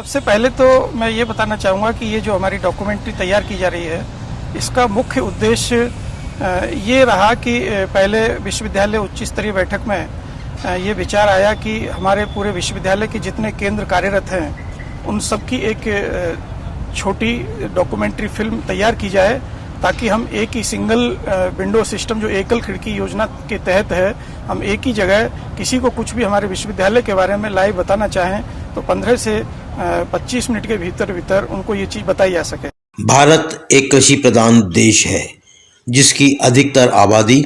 सबसे पहले तो मैं ये बताना चाहूँगा कि ये जो हमारी डॉक्यूमेंट्री तैयार की जा रही है, इसका मुख्य उद्देश्य ये रहा कि पहले विश्वविद्यालय उच्च स्तरीय बैठक में ये विचार आया कि हमारे पूरे विश्वविद्यालय के जितने केंद्र कार्यरत हैं उन सब की एक छोटी डॉक्यूमेंट्री फिल्म तैयार की जाए, ताकि हम एक ही सिंगल विंडो सिस्टम जो एकल खिड़की योजना के तहत है, हम एक ही जगह किसी को कुछ भी हमारे विश्वविद्यालय के बारे में लाइव बताना चाहें तो 15 से 25 मिनट के भीतर उनको ये चीज़ बताई जा सके। भारत एक कृषि प्रधान देश है जिसकी अधिकतर आबादी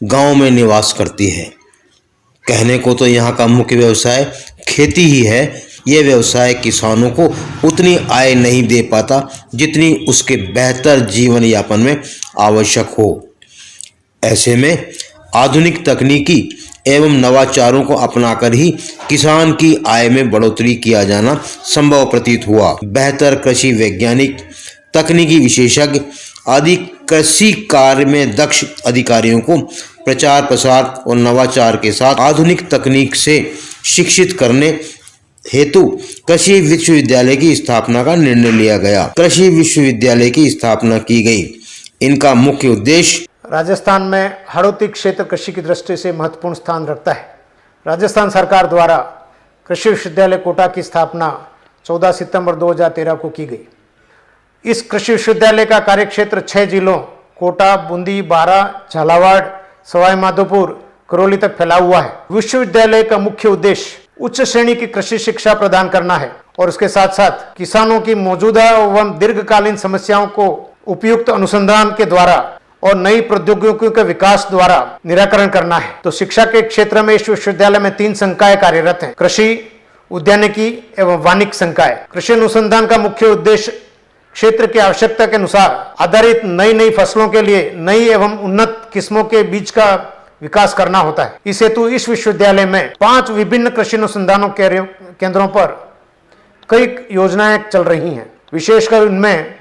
गांव में निवास करती है। कहने को तो यहाँ का मुख्य व्यवसाय खेती ही है। यह व्यवसाय किसानों को उतनी आय नहीं दे पाता जितनी उसके बेहतर जीवन यापन में आवश्यक हो। ऐसे में आधुनिक तकनीकी एवं नवाचारों को अपनाकर ही किसान की आय में बढ़ोतरी किया जाना संभव प्रतीत हुआ। बेहतर कृषि वैज्ञानिक, तकनीकी विशेषज्ञ आदि कृषि कार्य में दक्ष अधिकारियों को प्रचार प्रसार और नवाचार के साथ आधुनिक तकनीक से शिक्षित करने हेतु कृषि विश्वविद्यालय की स्थापना का निर्णय लिया गया। कृषि विश्वविद्यालय की स्थापना की गई। इनका मुख्य उद्देश्य राजस्थान में हाड़ौती क्षेत्र कृषि की दृष्टि से महत्वपूर्ण स्थान रखता है। राजस्थान सरकार द्वारा कृषि विश्वविद्यालय कोटा की स्थापना 14 सितंबर 2013 को की गई। इस कृषि विश्वविद्यालय का कार्यक्षेत्र 6 जिलों कोटा, बूंदी, बारां, झालावाड़, सवाई माधोपुर, करौली तक फैला हुआ है। विश्वविद्यालय का मुख्य उद्देश्य उच्च श्रेणी की कृषि शिक्षा प्रदान करना है और उसके साथ साथ किसानों की मौजूदा एवं दीर्घकालीन समस्याओं को उपयुक्त अनुसंधान के द्वारा और नई प्रौद्योगिकियों के विकास द्वारा निराकरण करना है। तो शिक्षा के क्षेत्र में इस विश्वविद्यालय में 3 संकाय कार्यरत हैं: कृषि, उद्यानिकी एवं वानिकी संकाय। कृषि अनुसंधान का मुख्य उद्देश्य क्षेत्र की आवश्यकता के अनुसार आधारित नई फसलों के लिए नई एवं उन्नत किस्मों के बीज का विकास करना होता है। इस हेतु इस विश्वविद्यालय में 5 विभिन्न कृषि अनुसंधानों के केंद्रों पर कई योजनाएं चल रही हैं। विशेषकर इनमें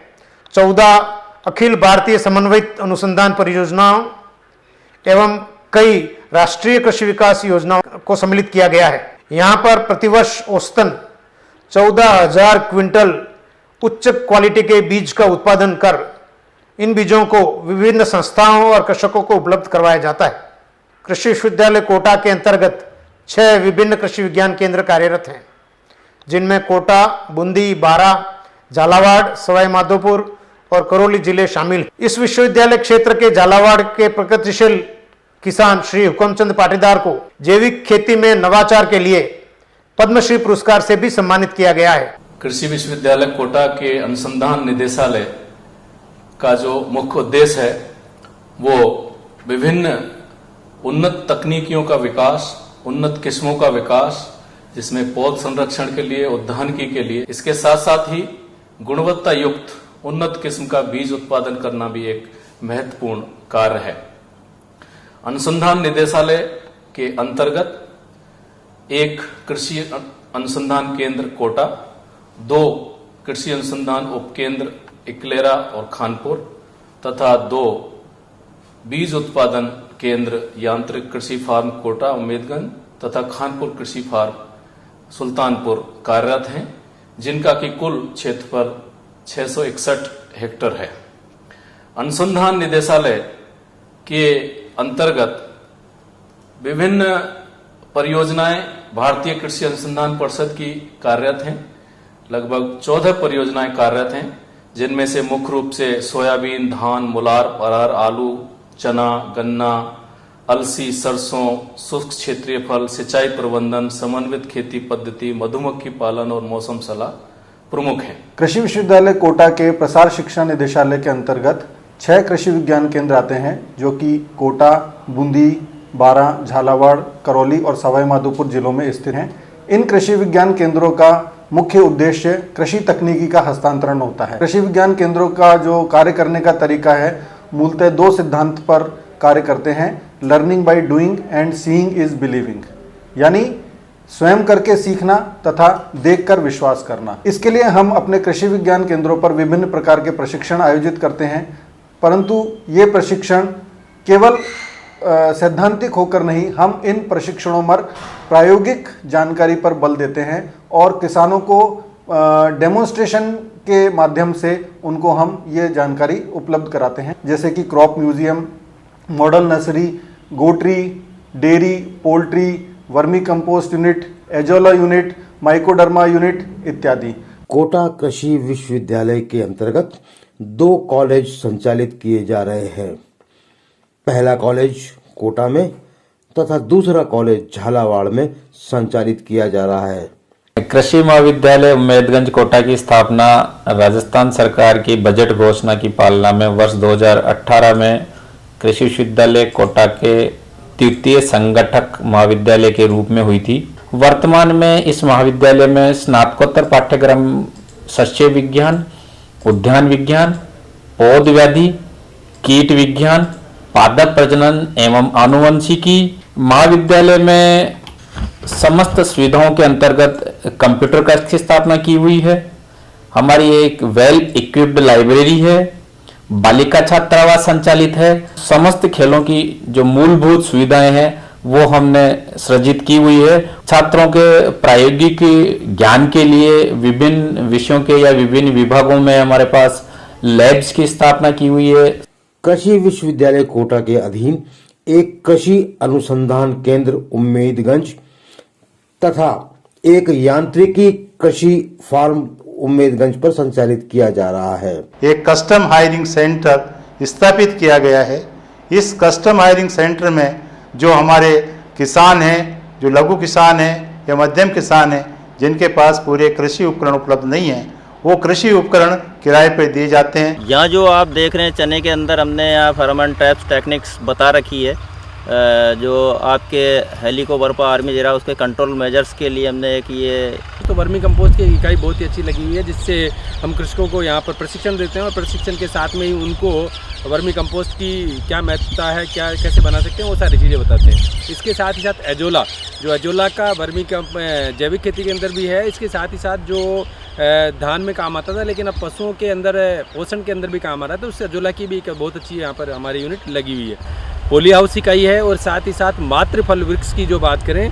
14 अखिल भारतीय समन्वित अनुसंधान परियोजनाओं एवं कई राष्ट्रीय कृषि विकास योजनाओं को सम्मिलित किया गया है। यहाँ पर प्रतिवर्ष औसतन 14,000 क्विंटल उच्च क्वालिटी के बीज का उत्पादन कर इन बीजों को विभिन्न संस्थाओं और कृषकों को उपलब्ध करवाया जाता है। कृषि विश्वविद्यालय कोटा के अंतर्गत 6 विभिन्न कृषि विज्ञान केंद्र कार्यरत हैं, जिनमें कोटा, बूंदी, बारां, झालावाड़, सवाई माधोपुर और करौली जिले शामिल हैं। इस विश्वविद्यालय क्षेत्र के झालावाड़ के प्रगतिशील किसान श्री हुकमचंद पाटीदार को जैविक खेती में नवाचार के लिए पद्मश्री पुरस्कार से भी सम्मानित किया गया है। कृषि विश्वविद्यालय कोटा के अनुसंधान निदेशालय का जो मुख्य उद्देश्य है वो विभिन्न उन्नत तकनीकियों का विकास, उन्नत किस्मों का विकास, जिसमें पौध संरक्षण के लिए, उद्यानिकी के लिए, इसके साथ साथ ही गुणवत्ता युक्त उन्नत किस्म का बीज उत्पादन करना भी एक महत्वपूर्ण कार्य है। अनुसंधान निदेशालय के अंतर्गत एक कृषि अनुसंधान केंद्र कोटा, 2 कृषि अनुसंधान उपकेंद्र इकलेरा और खानपुर तथा 2 बीज उत्पादन केंद्र यांत्रिक कृषि फार्म कोटा उम्मेदगंज तथा खानपुर कृषि फार्म सुल्तानपुर कार्यरत हैं, जिनका की कुल क्षेत्रफल 661 हेक्टेयर है। अनुसंधान निदेशालय के अंतर्गत विभिन्न परियोजनाएं भारतीय कृषि अनुसंधान परिषद की कार्यरत हैं। लगभग 14 परियोजनाएं कार्यरत हैं, जिनमें से मुख्य रूप से सोयाबीन, धान, मुलार, अरहर, आलू, चना, गन्ना, अलसी, सरसों, शुष्क क्षेत्रीय फल, सिंचाई प्रबंधन, समन्वित खेती पद्धति, मधुमक्खी पालन और मौसम सलाह प्रमुख हैं। कृषि विश्वविद्यालय कोटा के प्रसार शिक्षा निदेशालय के अंतर्गत 6 कृषि विज्ञान केंद्र आते हैं, जो कि कोटा, बूंदी, बारां, झालावाड़, करौली और सवाई माधोपुर जिलों में स्थित हैं। इन कृषि विज्ञान केंद्रों का मुख्य उद्देश्य कृषि तकनीकी का हस्तांतरण होता है। कृषि विज्ञान केंद्रों का जो कार्य करने का तरीका है, मूलतः 2 सिद्धांत पर कार्य करते हैं: learning by doing and seeing is believing, यानी स्वयं करके सीखना तथा देखकर विश्वास करना। इसके लिए हम अपने कृषि विज्ञान केंद्रों पर विभिन्न प्रकार के प्रशिक्षण आयोजित करते हैं, परंतु ये प्रशिक्षण केवल सैद्धांतिक होकर नहीं, हम इन प्रशिक्षणों पर प्रायोगिक जानकारी पर बल देते हैं और किसानों को डेमोन्स्ट्रेशन के माध्यम से उनको हम ये जानकारी उपलब्ध कराते हैं, जैसे कि crop museum, model nursery, goatery, dairy, poultry, vermicompost unit, azolla unit, माइकोडर्मा यूनिट इत्यादि। कोटा कृषि विश्वविद्यालय के अंतर्गत 2 कॉलेज संचालित किए जा रहे हैं। पहला कॉलेज कोटा में तथा दूसरा कॉलेज झालावाड़ में संचालित किया जा रहा है। कृषि महाविद्यालय उम्मेदगंज कोटा की स्थापना राजस्थान सरकार की बजट घोषणा की पालना में वर्ष 2018 में कृषि विश्वविद्यालय कोटा के तृतीय संगठक महाविद्यालय के रूप में हुई थी। वर्तमान में इस महाविद्यालय में स्नातकोत्तर पाठ्यक्रम सस्य विज्ञान, उद्यान विज्ञान, पौध व्याधि, कीट विज्ञान, पादप प्रजनन एवं आनुवंशिकी। महाविद्यालय में समस्त सुविधाओं के अंतर्गत कंप्यूटर कक्ष की स्थापना की हुई है। हमारी एक वेल इक्विप्ड लाइब्रेरी है। बालिका छात्रावास संचालित है। समस्त खेलों की जो मूलभूत सुविधाएं हैं वो हमने सृजित की हुई है। छात्रों के प्रायोगिक ज्ञान के लिए विभिन्न विषयों के या विभिन्न विभागों में हमारे पास लैब्स की स्थापना की हुई है। कृषि विश्वविद्यालय कोटा के अधीन एक कृषि अनुसंधान केंद्र उम्मेदगंज तथा एक यांत्रिकी कृषि फार्म उम्मेदगंज पर संचालित किया जा रहा है। एक कस्टम हायरिंग सेंटर स्थापित किया गया है। इस कस्टम हायरिंग सेंटर में जो हमारे किसान हैं, जो लघु किसान हैं या मध्यम किसान हैं, जिनके पास पूरे कृषि उपकरण उपलब्ध नहीं हैं, वो कृषि उपकरण किराए पर दिए जाते हैं। यहाँ जो आप देख रहे हैं चने के अंदर हमने यहाँ फेरोमोन ट्रैप्स टेक्निक्स बता रखी है। जो आपके हेलिकोवर्पा आर्मी जरा उसके कंट्रोल मेजर्स के लिए हमने एक ये तो वर्मी कंपोस्ट की इकाई बहुत ही अच्छी लगी हुई है, जिससे हम कृषकों को यहाँ पर प्रशिक्षण देते हैं और प्रशिक्षण के साथ में ही उनको वर्मी कंपोस्ट की क्या महत्वता है, क्या कैसे बना सकते हैं, वो सारी चीज़ें बताते हैं। इसके साथ ही साथ एजोला, जो एजोला का वर्मी जैविक खेती के अंदर भी है। इसके साथ ही साथ जो धान में काम आता था लेकिन अब पशुओं के अंदर पोषण के अंदर भी काम आ रहा है, तो उससे एजोला की भी एक बहुत अच्छी यहाँ पर हमारी यूनिट लगी हुई है। पोली हाउस इकाई है और साथ ही साथ मातृ फल वृक्ष की जो बात करें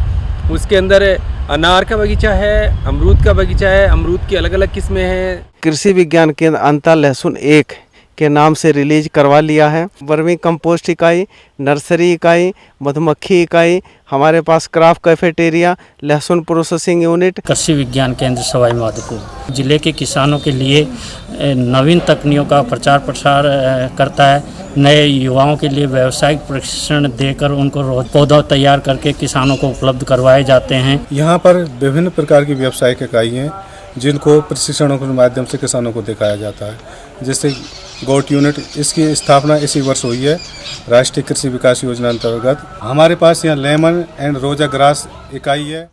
उसके अंदर अनार का बगीचा है, अमरूद का बगीचा है। अमरूद की अलग अलग किस्में हैं। कृषि विज्ञान केंद्र अंता लहसुन 1 के नाम से रिलीज करवा लिया है। वर्मी कंपोस्ट इकाई, नर्सरी इकाई, मधुमक्खी इकाई, हमारे पास क्राफ्ट कैफेटेरिया, लहसुन प्रोसेसिंग यूनिट। कृषि विज्ञान केंद्र सवाई माधोपुर जिले के किसानों के लिए नवीन तकनीकों का प्रचार प्रसार करता है। नए युवाओं के लिए व्यावसायिक प्रशिक्षण देकर उनको पौधा तैयार करके किसानों को उपलब्ध करवाए जाते हैं। यहाँ पर विभिन्न प्रकार की व्यावसायिक इकाई हैं जिनको प्रशिक्षणों के माध्यम से किसानों को दिखाया जाता है। जैसे गोट यूनिट, इसकी स्थापना इसी वर्ष हुई है राष्ट्रीय कृषि विकास योजना अंतर्गत। हमारे पास यहाँ लेमन एंड रोजा ग्रास इकाई है।